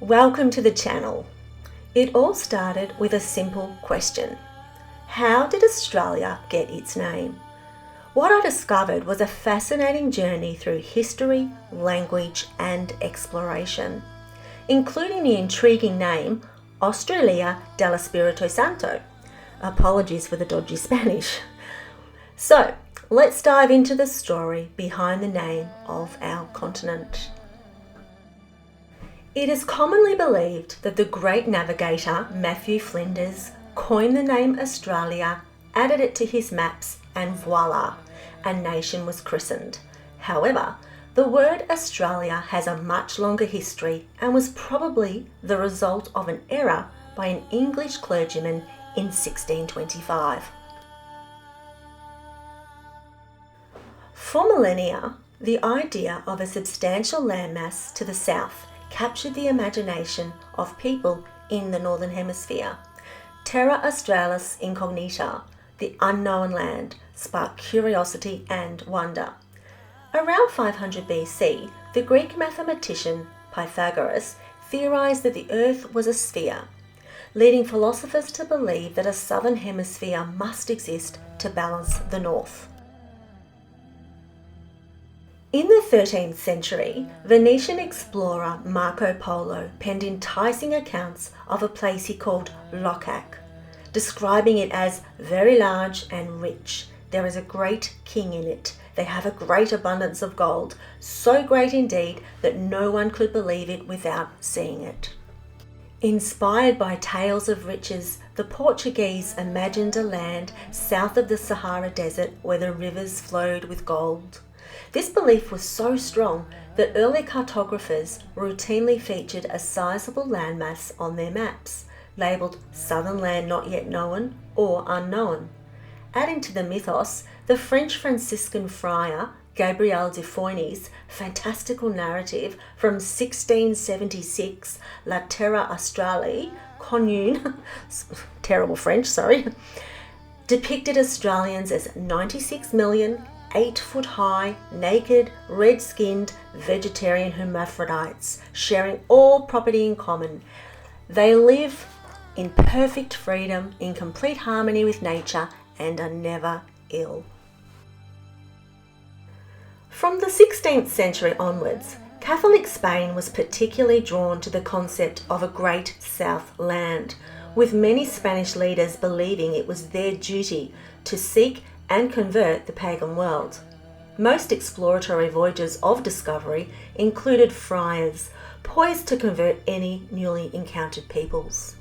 Welcome to the channel. It all started with a simple question. How did Australia get its name? What I discovered was a fascinating journey through history, language and exploration, including the intriguing name Australia del Espíritu Santo. Apologies for the dodgy Spanish. So, let's dive into the story behind the name of our continent. It is commonly believed that the great navigator Matthew Flinders coined the name Australia, added it to his maps, and voila, a nation was christened. However, the word Australia has a much longer history and was probably the result of an error by an English clergyman in 1625. For millennia, the idea of a substantial landmass to the south captured the imagination of people in the Northern Hemisphere. Terra Australis Incognita, the unknown land, sparked curiosity and wonder. Around 500 BC, the Greek mathematician Pythagoras theorized that the Earth was a sphere, leading philosophers to believe that a southern hemisphere must exist to balance the north. In the 13th century, Venetian explorer Marco Polo penned enticing accounts of a place he called Locac, describing it as very large and rich. There is a great king in it. They have a great abundance of gold, so great indeed that no one could believe it without seeing it. Inspired by tales of riches, the Portuguese imagined a land south of the Sahara Desert where the rivers flowed with gold. This belief was so strong that early cartographers routinely featured a sizable landmass on their maps, labelled Southern Land Not Yet Known or Unknown. Adding to the mythos, the French Franciscan friar Gabriel de Foigny's fantastical narrative from 1676, La Terra Australis Incognita, terrible French, depicted Australians as 96 million, 8 foot high, naked, red-skinned, vegetarian hermaphrodites, sharing all property in common. They live in perfect freedom, in complete harmony with nature, and are never ill. From the 16th century onwards, Catholic Spain was particularly drawn to the concept of a Great South Land, with many Spanish leaders believing it was their duty to seek and convert the pagan world. Most exploratory voyages of discovery included friars, poised to convert any newly encountered peoples.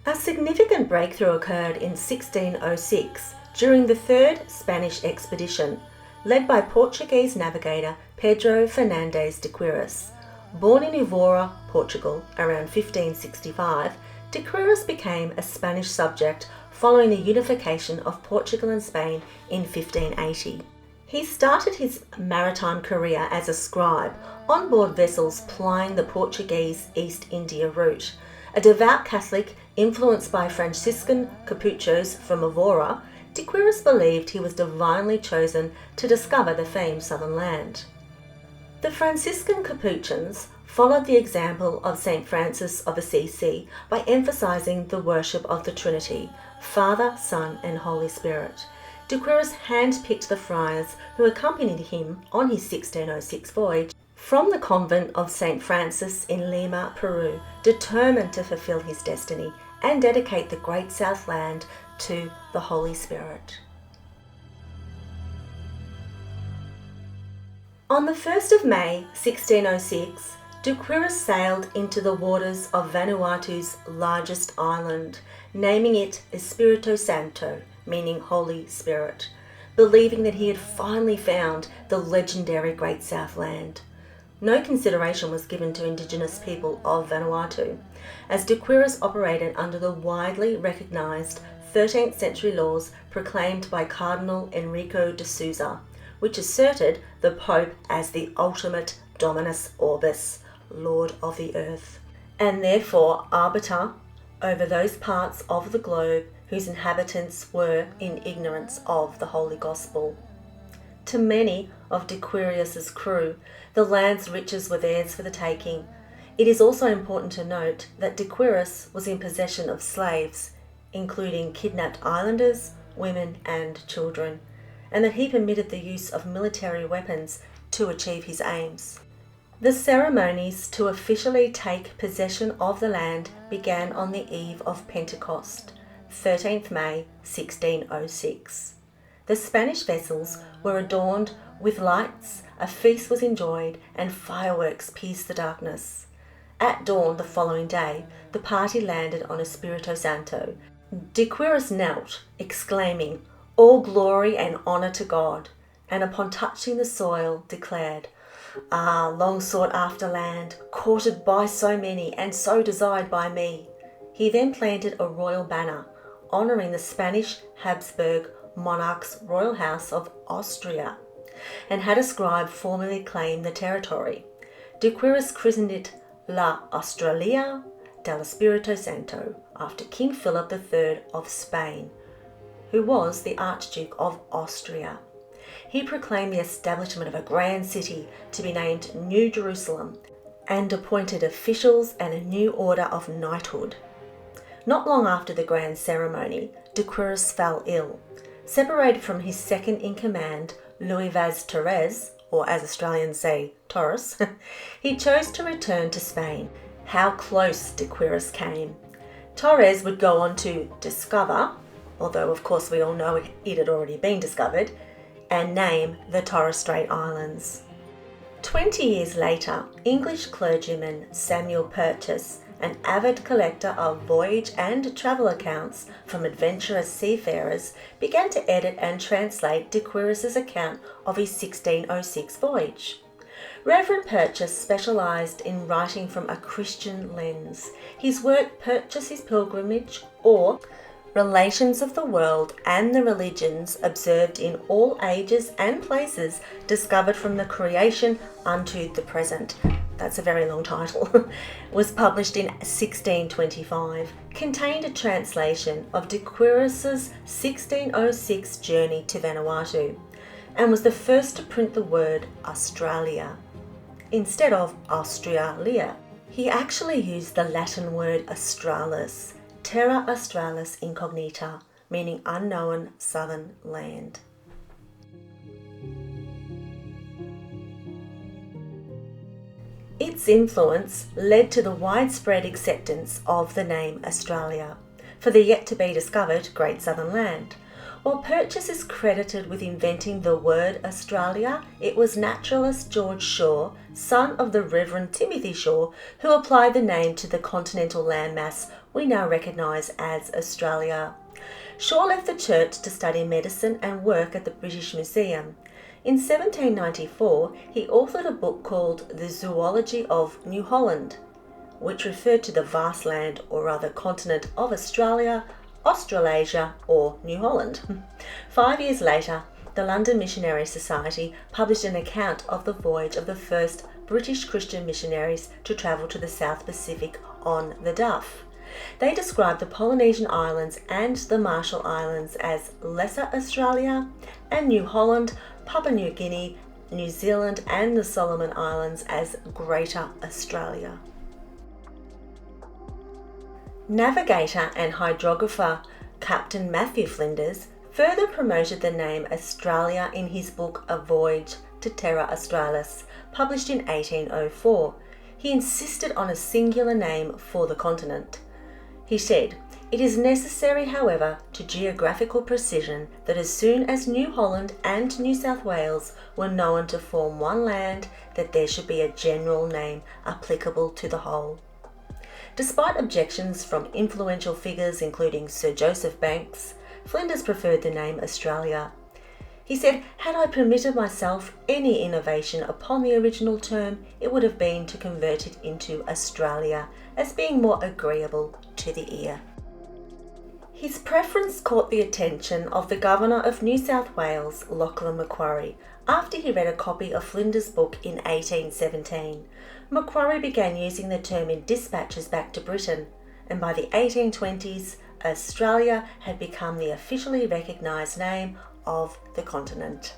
A significant breakthrough occurred in 1606 during the Third Spanish expedition, led by Portuguese navigator Pedro Fernandes de Quiros. Born in Évora, Portugal, around 1565, de Quiros became a Spanish subject following the unification of Portugal and Spain in 1580. He started his maritime career as a scribe on board vessels plying the Portuguese East India route. A devout Catholic influenced by Franciscan Capuchos from Évora, de Quiros believed he was divinely chosen to discover the famed southern land. The Franciscan Capuchins followed the example of St. Francis of Assisi by emphasizing the worship of the Trinity, Father, Son, and Holy Spirit. De Quiros handpicked the friars who accompanied him on his 1606 voyage from the convent of St. Francis in Lima, Peru, determined to fulfill his destiny and dedicate the Great South Land to the Holy Spirit. On the 1st of May 1606, de Quiros sailed into the waters of Vanuatu's largest island, naming it Espíritu Santo, meaning Holy Spirit, believing that he had finally found the legendary Great South Land. No consideration was given to indigenous people of Vanuatu, as de Quiros operated under the widely recognised 13th century laws proclaimed by Cardinal Enrico de Souza, which asserted the Pope as the ultimate Dominus Orbis, Lord of the Earth, and therefore arbiter over those parts of the globe whose inhabitants were in ignorance of the Holy Gospel. To many of de Quiros' crew, the land's riches were theirs for the taking. It is also important to note that de Quiros was in possession of slaves, including kidnapped islanders, women and children, and that he permitted the use of military weapons to achieve his aims. The ceremonies to officially take possession of the land began on the eve of Pentecost, 13th May 1606. The Spanish vessels were adorned with lights, a feast was enjoyed, and fireworks pierced the darkness. At dawn the following day, the party landed on Espíritu Santo. De Quiros knelt, exclaiming, "All glory and honour to God," and upon touching the soil declared, "Ah, long sought after land, courted by so many and so desired by me." He then planted a royal banner, honouring the Spanish Habsburg monarch's royal house of Austria, and had a scribe formally claim the territory. De Quiros christened it La Australia del Espíritu Santo, after King Philip III of Spain, who was the Archduke of Austria. He proclaimed the establishment of a grand city to be named New Jerusalem and appointed officials and a new order of knighthood. Not long after the grand ceremony, de Quiros fell ill. Separated from his second in command, Louis Vaz Torres, or as Australians say, Torres, he chose to return to Spain. How close de Quiros came. Torres would go on to discover, although of course we all know it had already been discovered, and name the Torres Strait Islands. 20 years later, English clergyman Samuel Purchas, an avid collector of voyage and travel accounts from adventurous seafarers, began to edit and translate de Quiros' account of his 1606 voyage. Reverend Purchas specialised in writing from a Christian lens. His work Purchas's Pilgrimage, or Relations of the World and the Religions Observed in All Ages and Places, discovered from the creation unto the present, that's a very long title, was published in 1625, contained a translation of de Quiros' 1606 journey to Vanuatu, and was the first to print the word Australia instead of Australia. He actually used the Latin word Australis, Terra Australis Incognita, meaning unknown southern land. Its influence led to the widespread acceptance of the name Australia for the yet-to-be-discovered Great Southern Land. While Purchas is credited with inventing the word Australia, it was naturalist George Shaw, son of the Reverend Timothy Shaw, who applied the name to the continental landmass we now recognise as Australia. Shaw left the church to study medicine and work at the British Museum. In 1794, he authored a book called The Zoology of New Holland, which referred to the vast land, or rather continent, of Australia, Australasia, or New Holland. 5 years later, the London Missionary Society published an account of the voyage of the first British Christian missionaries to travel to the South Pacific on the Duff. They described the Polynesian Islands and the Marshall Islands as Lesser Australia, and New Holland, Papua New Guinea, New Zealand and the Solomon Islands as Greater Australia. Navigator and hydrographer Captain Matthew Flinders further promoted the name Australia in his book A Voyage to Terra Australis, published in 1804. He insisted on a singular name for the continent. He said, "It is necessary, however, to geographical precision that as soon as New Holland and New South Wales were known to form one land, that there should be a general name applicable to the whole." Despite objections from influential figures including Sir Joseph Banks, Flinders preferred the name Australia. He said, "Had I permitted myself any innovation upon the original term, it would have been to convert it into Australia, as being more agreeable to the ear." His preference caught the attention of the Governor of New South Wales, Lachlan Macquarie, after he read a copy of Flinders' book in 1817. Macquarie began using the term in dispatches back to Britain, and by the 1820s, Australia had become the officially recognised name of the continent.